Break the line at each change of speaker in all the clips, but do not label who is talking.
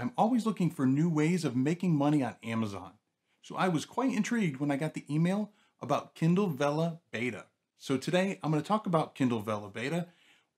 I'm always looking for new ways of making money on Amazon. So I was quite intrigued when I got the email about Kindle Vella Beta. So today I'm going to talk about Kindle Vella Beta,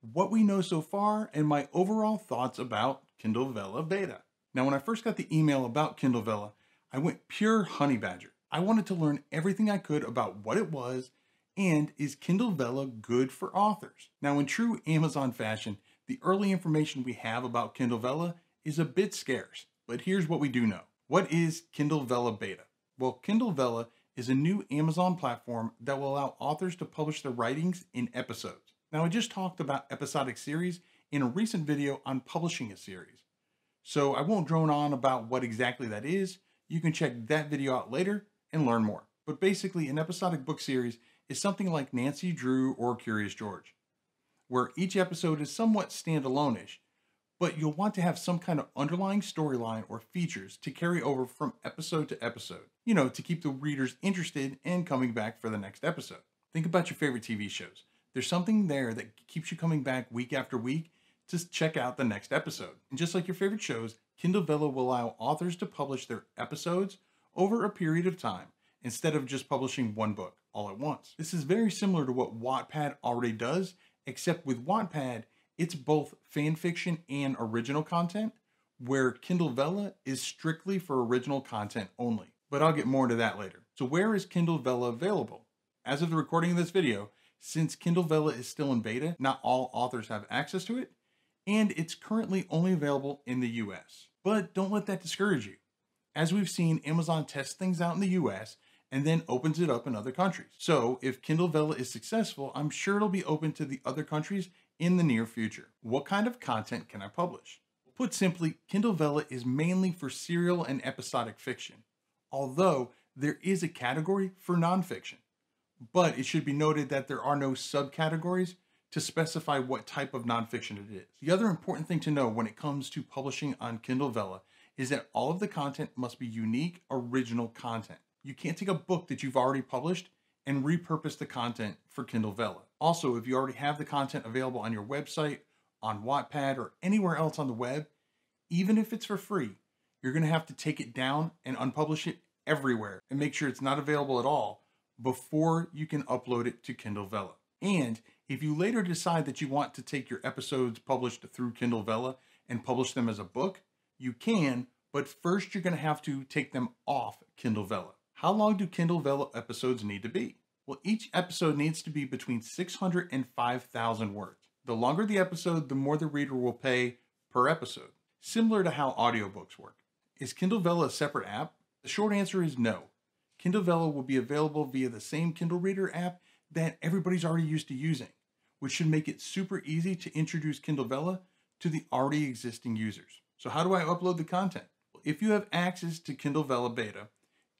what we know so far, and my overall thoughts about Kindle Vella Beta. Now, when I first got the email about Kindle Vella, I went pure honey badger. I wanted to learn everything I could about what it was and is Kindle Vella good for authors? Now, in true Amazon fashion, the early information we have about Kindle Vella is a bit scarce, but here's what we do know. What is Kindle Vella Beta? Well, Kindle Vella is a new Amazon platform that will allow authors to publish their writings in episodes. Now, I just talked about episodic series in a recent video on publishing a series, so I won't drone on about what exactly that is. You can check that video out later and learn more. But basically, an episodic book series is something like Nancy Drew or Curious George, where each episode is somewhat standalone-ish, but you'll want to have some kind of underlying storyline or features to carry over from episode to episode, to keep the readers interested and coming back for the next episode. Think about your favorite TV shows. There's something there that keeps you coming back week after week to check out the next episode. And just like your favorite shows, Kindle Vella will allow authors to publish their episodes over a period of time instead of just publishing one book all at once. This is very similar to what Wattpad already does, except with Wattpad, it's both fan fiction and original content, where Kindle Vella is strictly for original content only. But I'll get more into that later. So where is Kindle Vella available? As of the recording of this video, since Kindle Vella is still in beta, not all authors have access to it, and it's currently only available in the US. But don't let that discourage you. As we've seen, Amazon tests things out in the US and then opens it up in other countries. So if Kindle Vella is successful, I'm sure it'll be open to the other countries in the near future. What kind of content can I publish? Put simply, Kindle Vella is mainly for serial and episodic fiction, although there is a category for nonfiction. But it should be noted that there are no subcategories to specify what type of nonfiction it is. The other important thing to know when it comes to publishing on Kindle Vella is that all of the content must be unique, original content. You can't take a book that you've already published and repurpose the content for Kindle Vella. Also, if you already have the content available on your website, on Wattpad, or anywhere else on the web, even if it's for free, you're going to have to take it down and unpublish it everywhere and make sure it's not available at all before you can upload it to Kindle Vella. And if you later decide that you want to take your episodes published through Kindle Vella and publish them as a book, you can, but first you're going to have to take them off Kindle Vella. How long do Kindle Vella episodes need to be? Well, each episode needs to be between 600 and 5,000 words. The longer the episode, the more the reader will pay per episode, similar to how audiobooks work. Is Kindle Vella a separate app? The short answer is no. Kindle Vella will be available via the same Kindle Reader app that everybody's already used to using, which should make it super easy to introduce Kindle Vella to the already existing users. So how do I upload the content? Well, if you have access to Kindle Vella Beta,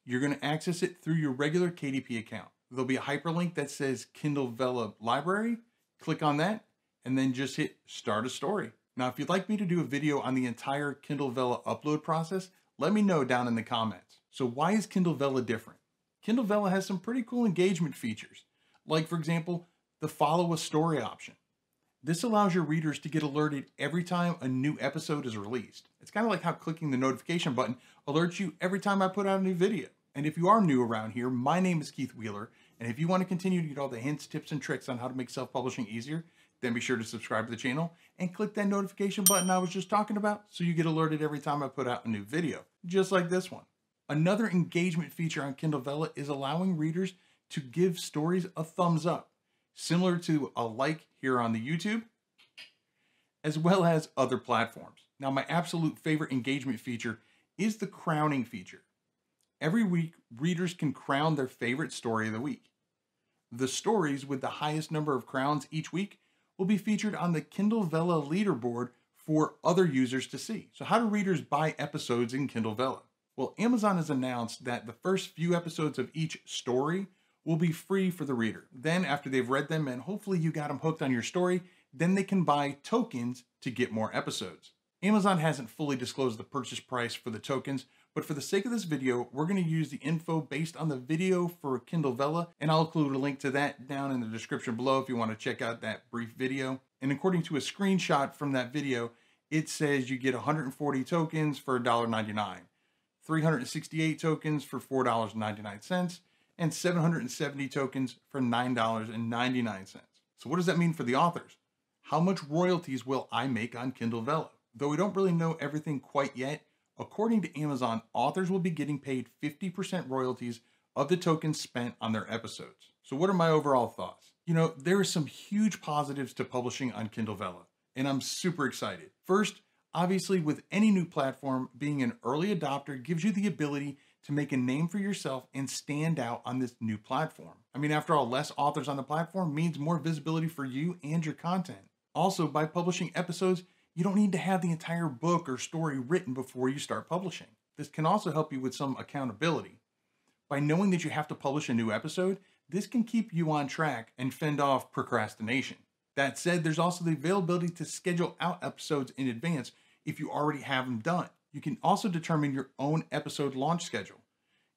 you're going to access it through your regular KDP account. There'll be a hyperlink that says Kindle Vella Library. Click on that and then just hit Start a Story. Now, if you'd like me to do a video on the entire Kindle Vella upload process, let me know down in the comments. So why is Kindle Vella different? Kindle Vella has some pretty cool engagement features, like, for example, the follow a story option. This allows your readers to get alerted every time a new episode is released. It's kind of like how clicking the notification button alerts you every time I put out a new video. And if you are new around here, my name is Keith Wheeler, and if you want to continue to get all the hints, tips, and tricks on how to make self-publishing easier, then be sure to subscribe to the channel and click that notification button I was just talking about so you get alerted every time I put out a new video, just like this one. Another engagement feature on Kindle Vella is allowing readers to give stories a thumbs up, similar to a like here on the YouTube, as well as other platforms. Now, my absolute favorite engagement feature is the crowning feature. Every week, readers can crown their favorite story of the week. The stories with the highest number of crowns each week will be featured on the Kindle Vella leaderboard for other users to see. So how do readers buy episodes in Kindle Vella? Well, Amazon has announced that the first few episodes of each story will be free for the reader. Then after they've read them and hopefully you got them hooked on your story, then they can buy tokens to get more episodes. Amazon hasn't fully disclosed the purchase price for the tokens, but for the sake of this video, we're going to use the info based on the video for Kindle Vella, and I'll include a link to that down in the description below if you want to check out that brief video. And according to a screenshot from that video, it says you get 140 tokens for $1.99, 368 tokens for $4.99, and 770 tokens for $9.99. So what does that mean for the authors? How much royalties will I make on Kindle Vella? Though we don't really know everything quite yet, according to Amazon, authors will be getting paid 50% royalties of the tokens spent on their episodes. So what are my overall thoughts? There are some huge positives to publishing on Kindle Vella, and I'm super excited. First, obviously, with any new platform, being an early adopter gives you the ability to make a name for yourself and stand out on this new platform. I mean, after all, less authors on the platform means more visibility for you and your content. Also, by publishing episodes, you don't need to have the entire book or story written before you start publishing. This can also help you with some accountability. By knowing that you have to publish a new episode, this can keep you on track and fend off procrastination. That said, there's also the availability to schedule out episodes in advance if you already have them done. You can also determine your own episode launch schedule.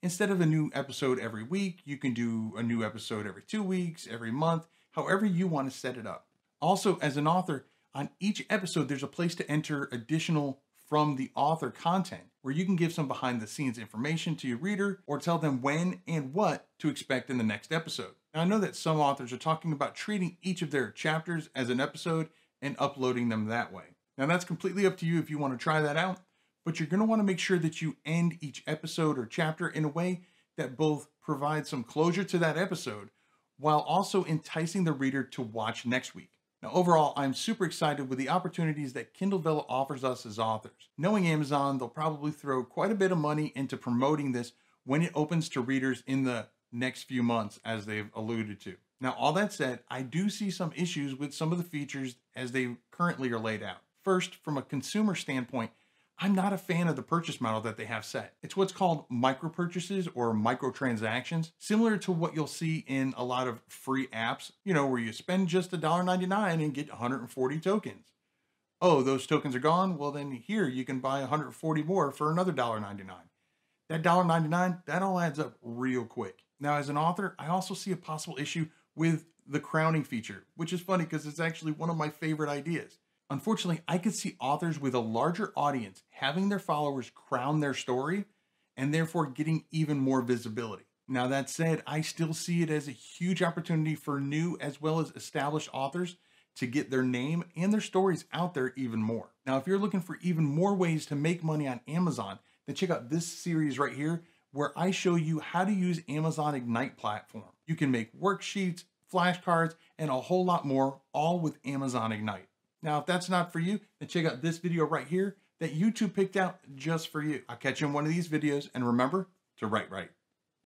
Instead of a new episode every week, you can do a new episode every 2 weeks, every month, however you want to set it up. Also, as an author, on each episode, there's a place to enter additional from the author content where you can give some behind the scenes information to your reader or tell them when and what to expect in the next episode. Now, I know that some authors are talking about treating each of their chapters as an episode and uploading them that way. Now, that's completely up to you if you want to try that out, but you're going to want to make sure that you end each episode or chapter in a way that both provides some closure to that episode while also enticing the reader to watch next week. Now, overall, I'm super excited with the opportunities that Kindle Vella offers us as authors. Knowing Amazon, they'll probably throw quite a bit of money into promoting this when it opens to readers in the next few months, as they've alluded to. Now, all that said, I do see some issues with some of the features as they currently are laid out. First, from a consumer standpoint, I'm not a fan of the purchase model that they have set. It's what's called micro purchases or microtransactions, similar to what you'll see in a lot of free apps, where you spend just $1.99 and get 140 tokens. Oh, those tokens are gone? Well, then here you can buy 140 more for another $1.99. That $1.99, that all adds up real quick. Now, as an author, I also see a possible issue with the crowning feature, which is funny because it's actually one of my favorite ideas. Unfortunately, I could see authors with a larger audience having their followers crown their story and therefore getting even more visibility. Now, that said, I still see it as a huge opportunity for new as well as established authors to get their name and their stories out there even more. Now, if you're looking for even more ways to make money on Amazon, then check out this series right here where I show you how to use Amazon Ignite platform. You can make worksheets, flashcards, and a whole lot more, all with Amazon Ignite. Now, if that's not for you, then check out this video right here that YouTube picked out just for you. I'll catch you in one of these videos, and remember to write right.